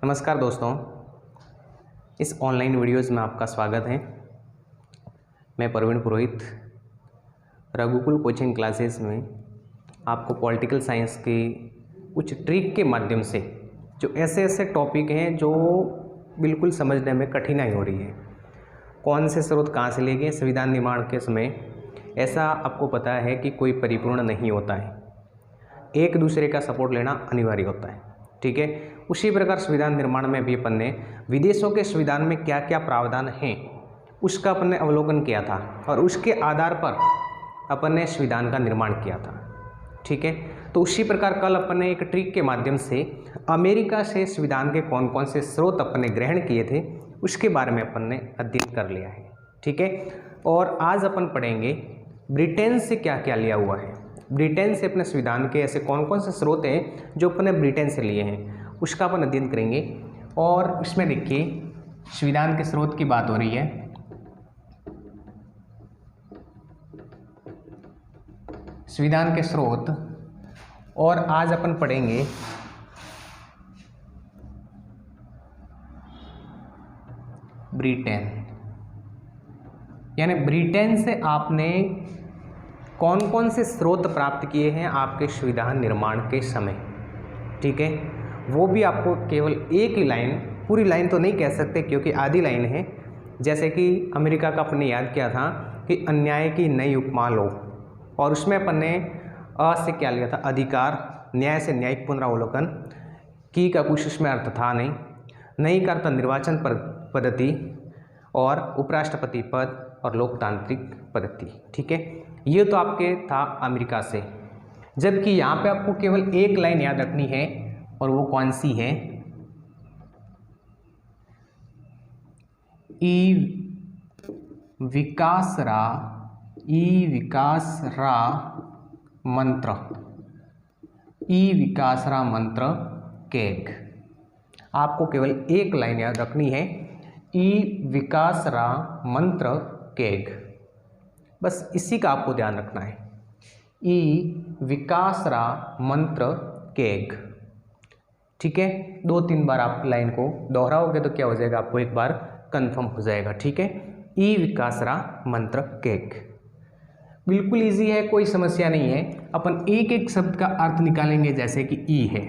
नमस्कार दोस्तों, इस ऑनलाइन वीडियोज़ में आपका स्वागत है। मैं प्रवीण पुरोहित रघुकुल कोचिंग क्लासेस में आपको पॉलिटिकल साइंस की कुछ ट्रिक के माध्यम से जो ऐसे टॉपिक हैं जो बिल्कुल समझने में कठिनाई हो रही है, कौन से स्रोत कहाँ से लिए गए। संविधान निर्माण के समय ऐसा आपको पता है कि कोई परिपूर्ण नहीं होता है, एक दूसरे का सपोर्ट लेना अनिवार्य होता है, ठीक है। उसी प्रकार संविधान निर्माण में भी अपन ने विदेशों के संविधान में क्या क्या प्रावधान हैं उसका अपन ने अवलोकन किया था और उसके आधार पर अपन ने संविधान का निर्माण किया था, ठीक है। तो उसी प्रकार कल अपन ने एक ट्रिक के माध्यम से अमेरिका से संविधान के कौन कौन से स्रोत अपन ने ग्रहण किए थे उसके बारे में अपन ने अध्ययन कर लिया है, ठीक है। और आज अपन पढ़ेंगे ब्रिटेन से क्या क्या लिया हुआ है। ब्रिटेन से अपने संविधान के ऐसे कौन कौन से स्रोत हैं जो अपन ने ब्रिटेन से लिए हैं उसका अपन अध्ययन करेंगे। और इसमें देखिए संविधान के स्रोत की बात हो रही है। संविधान के स्रोत, और आज अपन पढ़ेंगे ब्रिटेन, यानी ब्रिटेन से आपने कौन कौन से स्रोत प्राप्त किए हैं आपके संविधान निर्माण के समय, ठीक है। वो भी आपको केवल एक ही लाइन, पूरी लाइन तो नहीं कह सकते क्योंकि आधी लाइन है। जैसे कि अमेरिका का अपन ने याद किया था कि अन्याय की नई उपमा लो, और उसमें अपन ने अ से क्या लिया था, अधिकार, न्याय से न्यायिक पुनरावलोकन, की का कुछ उसमें अर्थ था नहीं का अर्थ निर्वाचन पद्धति और उपराष्ट्रपति पद और लोकतांत्रिक पद्धति, ठीक है। ये तो आपके था अमेरिका से। जबकि यहाँ पे आपको केवल एक लाइन याद रखनी है, और वो कौन सी है, ई विकास रा मंत्र केग। आपको केवल एक लाइन याद रखनी है, ई विकास रा मंत्र केग, बस इसी का आपको ध्यान रखना है, ई विकास रा मंत्र केग, ठीक है। 2-3 बार आप लाइन को दोहराओगे तो क्या हो जाएगा, आपको एक बार कंफर्म हो जाएगा, ठीक है। ई विकास रा मंत्र केग बिल्कुल इजी है, कोई समस्या नहीं है। अपन एक एक शब्द का अर्थ निकालेंगे, जैसे कि ई है,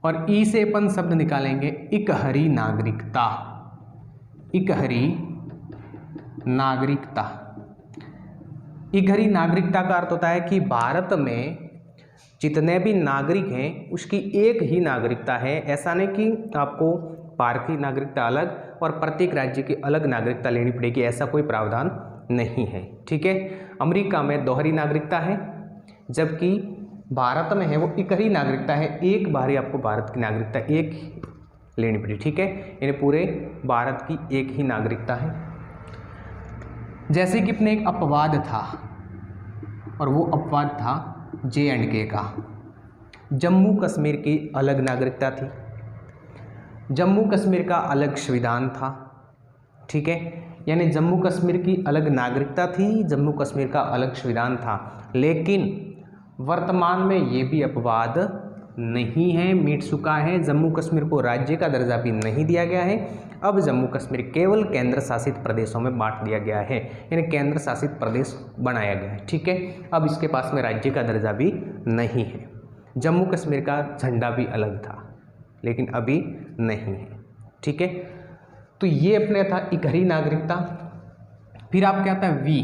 और ई से अपन शब्द निकालेंगे इकहरी नागरिकता। इकहरी नागरिकता, इकहरी नागरिकता का अर्थ होता है कि भारत में जितने भी नागरिक हैं उसकी एक ही नागरिकता है। ऐसा नहीं कि आपको भारत की नागरिकता अलग और प्रत्येक राज्य की अलग नागरिकता लेनी पड़ेगी, ऐसा कोई प्रावधान नहीं है, ठीक है। अमेरिका में दोहरी नागरिकता है, जबकि भारत में है वो इकहरी नागरिकता है, एक बार ही आपको भारत की नागरिकता एक लेनी पड़ी, ठीक है। यानी पूरे भारत की एक ही नागरिकता है। जैसे कि अपने एक अपवाद था, और वो अपवाद था J&K का। जम्मू कश्मीर की अलग नागरिकता थी, जम्मू कश्मीर का अलग संविधान था, ठीक है। यानी जम्मू कश्मीर की अलग नागरिकता थी, जम्मू कश्मीर का अलग संविधान था, लेकिन वर्तमान में ये भी अपवाद नहीं है, मिट चुका है। जम्मू कश्मीर को राज्य का दर्जा भी नहीं दिया गया है। अब जम्मू कश्मीर केवल केंद्र शासित प्रदेशों में बांट दिया गया है, यानी केंद्र शासित प्रदेश बनाया गया है, ठीक है। अब इसके पास में राज्य का दर्जा भी नहीं है। जम्मू कश्मीर का झंडा भी अलग था, लेकिन अभी नहीं है, ठीक है। तो ये अपने था इकहरी नागरिकता। फिर आप क्या था वी,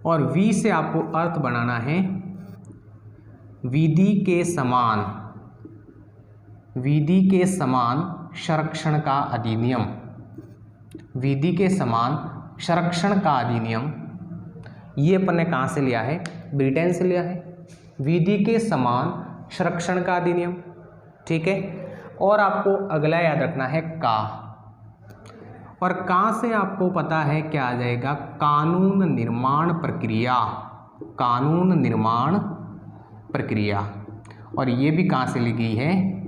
और वी से आपको अर्थ बनाना है विधि के समान संरक्षण का अधिनियम। विधि के समान संरक्षण का अधिनियम, ये अपन ने कहाँ से लिया है, ब्रिटेन से लिया है। विधि के समान संरक्षण का अधिनियम, ठीक है। और आपको अगला याद रखना है का, और का से आपको पता है क्या आ जाएगा, कानून निर्माण प्रक्रिया। कानून निर्माण प्रक्रिया, और ये भी कहाँ से ली गई है,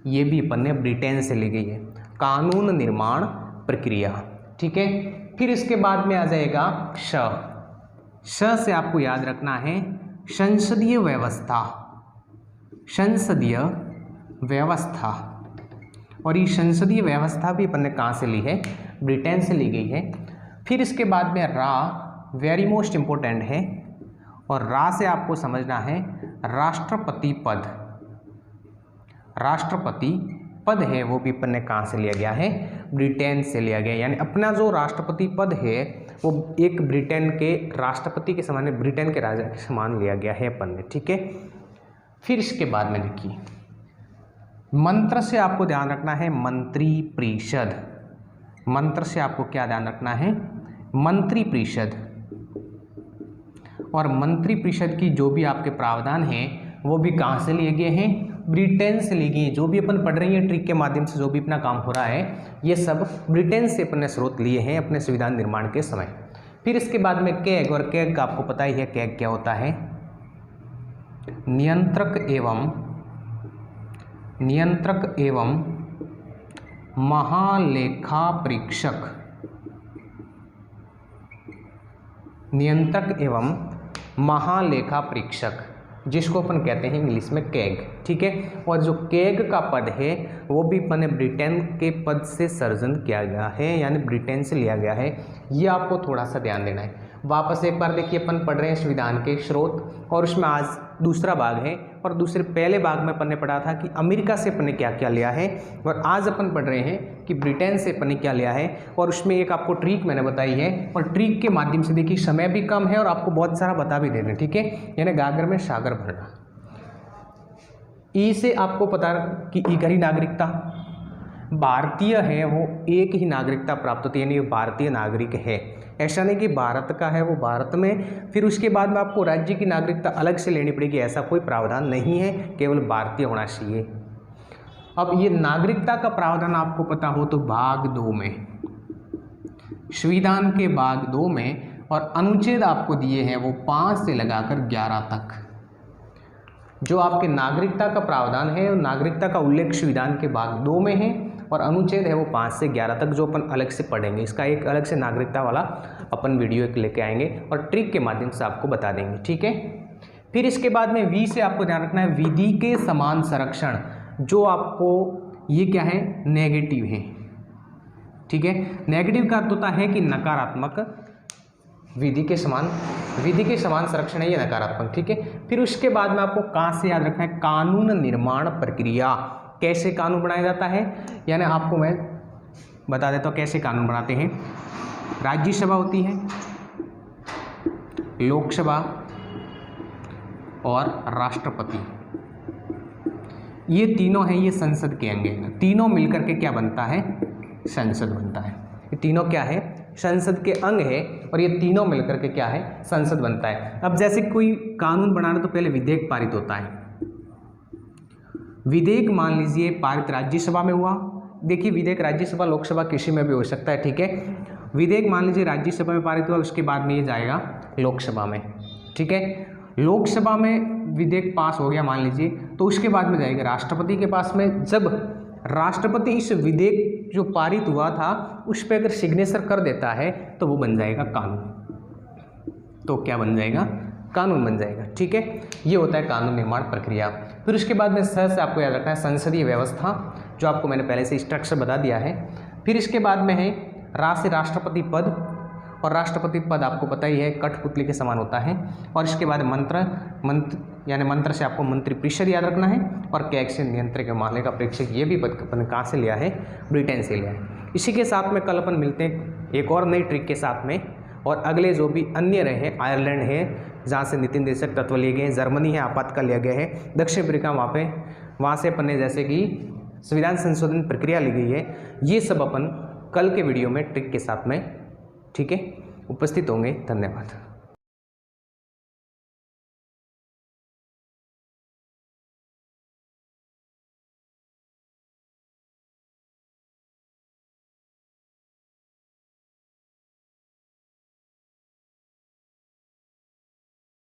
ये भी अपन ने ब्रिटेन से ली गई है, कानून निर्माण प्रक्रिया, ठीक है। फिर इसके बाद में आ जाएगा श से आपको याद रखना है संसदीय व्यवस्था। संसदीय व्यवस्था, और ये संसदीय व्यवस्था भी अपन ने कहाँ से ली है, ब्रिटेन से ली गई है। फिर इसके बाद में रा वेरी मोस्ट इम्पोर्टेंट है, और रा से आपको समझना है राष्ट्रपति पद। राष्ट्रपति पद है वो भी अपन ने कहाँ से लिया गया है, ब्रिटेन से लिया गया। यानी अपना जो राष्ट्रपति पद है वो एक ब्रिटेन के राष्ट्रपति के समान, ब्रिटेन के राजा के समान लिया गया है अपन ने, ठीक है। फिर इसके बाद में देखिए मंत्र से आपको ध्यान रखना है मंत्रिपरिषद। मंत्र से आपको क्या ध्यान रखना है, मंत्रिपरिषद। और मंत्रिपरिषद की जो भी आपके प्रावधान हैं वो भी कहाँ से लिए गए हैं, ब्रिटेन से ली गई। जो भी अपन पढ़ रही हैं ट्रिक के माध्यम से जो भी अपना काम हो रहा है ये सब ब्रिटेन से अपन ने स्रोत लिए हैं अपने संविधान निर्माण के समय। फिर इसके बाद में कैग, और कैग का आपको पता ही है कैग क्या होता है, नियंत्रक एवं महालेखा परीक्षक। नियंत्रक एवं महालेखा परीक्षक, जिसको अपन कहते हैं इंग्लिश में कैग, ठीक है। और जो कैग का पद है वो भी अपन ने ब्रिटेन के पद से सर्जन किया गया है, यानी ब्रिटेन से लिया गया है। ये आपको थोड़ा सा ध्यान देना है। वापस एक बार देखिए अपन पढ़ रहे हैं संविधान के स्रोत, और उसमें आज दूसरा भाग है, और दूसरे पहले भाग में अपन ने पढ़ा था कि अमेरिका से अपन ने क्या क्या लिया है, और आज अपन पढ़ रहे हैं कि ब्रिटेन से अपन ने क्या लिया है। और उसमें एक आपको ट्रिक मैंने बताई है, और ट्रिक के माध्यम से देखिए समय भी कम है और आपको बहुत सारा बता भी दे दें, ठीक है। यानी गागर में सागर भरना। ई से आपको पता कि ई घरी नागरिकता भारतीय है, वो एक ही नागरिकता प्राप्त होती है, यानी भारतीय नागरिक है। ऐसा नहीं कि भारत का है वो भारत में, फिर उसके बाद में आपको राज्य की नागरिकता अलग से लेनी पड़ेगी, ऐसा कोई प्रावधान नहीं है, केवल भारतीय होना चाहिए। अब ये नागरिकता का प्रावधान आपको पता हो तो भाग 2 में, संविधान के भाग 2 में, और अनुच्छेद आपको दिए हैं वो 5 से लगाकर 11 तक। जो आपके नागरिकता का प्रावधान है, नागरिकता का उल्लेख संविधान के भाग 2 में है, और अनुच्छेद है वो 5 से 11 तक, जो अपन अलग से पढ़ेंगे। इसका एक अलग से नागरिकता वाला अपन वीडियो एक लेके आएंगे और ट्रिक के माध्यम से आपको बता देंगे, ठीक है। फिर इसके बाद में वी से आपको ध्यान रखना है विधि के समान संरक्षण। जो आपको ये क्या है, नेगेटिव है, ठीक है। नेगेटिव का अर्थ होता है कि नकारात्मक, विधि के समान संरक्षण है ये नकारात्मक, ठीक है। फिर उसके बाद में आपको कहाँ से याद रखना है, कानून निर्माण प्रक्रिया। कैसे कानून बनाया जाता है, यानी आपको मैं बता देता हूँ कैसे कानून बनाते हैं। राज्यसभा होती है, लोकसभा और राष्ट्रपति, ये तीनों हैं, ये संसद के अंग हैं। तीनों मिलकर के क्या बनता है, संसद बनता है। ये तीनों क्या है, संसद के अंग है, और ये तीनों मिलकर के क्या है, संसद बनता है। अब जैसे कोई कानून बनाना तो पहले विधेयक पारित होता है। विधेयक मान लीजिए पारित राज्यसभा में हुआ, देखिए विधेयक राज्यसभा लोकसभा किसी में भी हो सकता है, ठीक है। विधेयक मान लीजिए राज्यसभा में पारित हुआ, उसके बाद में ये जाएगा लोकसभा में, ठीक है। लोकसभा में विधेयक पास हो गया मान लीजिए, तो उसके बाद में जाएगा राष्ट्रपति के पास में। जब राष्ट्रपति इस विधेयक जो पारित हुआ था उस पर अगर सिग्नेचर कर देता है तो वो बन जाएगा कानून। तो क्या बन जाएगा, कानून बन जाएगा, ठीक है। ये होता है कानून निर्माण प्रक्रिया। फिर उसके बाद में से आपको याद रखना है संसदीय व्यवस्था, जो आपको मैंने पहले से स्ट्रक्चर बता दिया है। फिर इसके बाद में है राष्ट्रपति पद, और राष्ट्रपति पद आपको पता ही है कठपुतली के समान होता है। और इसके बाद मंत्र से आपको मंत्रिपरिषद याद रखना है, और कैग से नियंत्रक एवं महालेखा परीक्षक, ये भी पद अपन कहाँ से लिया है, ब्रिटेन से लिया है। इसी के साथ में कल अपन मिलते हैं एक और नई ट्रिक के साथ में, और अगले जो भी अन्य रहे, आयरलैंड है जहाँ से नीति निर्देशक तत्व लिए गए हैं, जर्मनी है आपातकाल लिया गया है, दक्षिण अफ्रीका वहाँ से अपन ने जैसे कि संविधान संशोधन प्रक्रिया ली गई है। ये सब अपन कल के वीडियो में ट्रिक के साथ में, ठीक है, उपस्थित होंगे। धन्यवाद।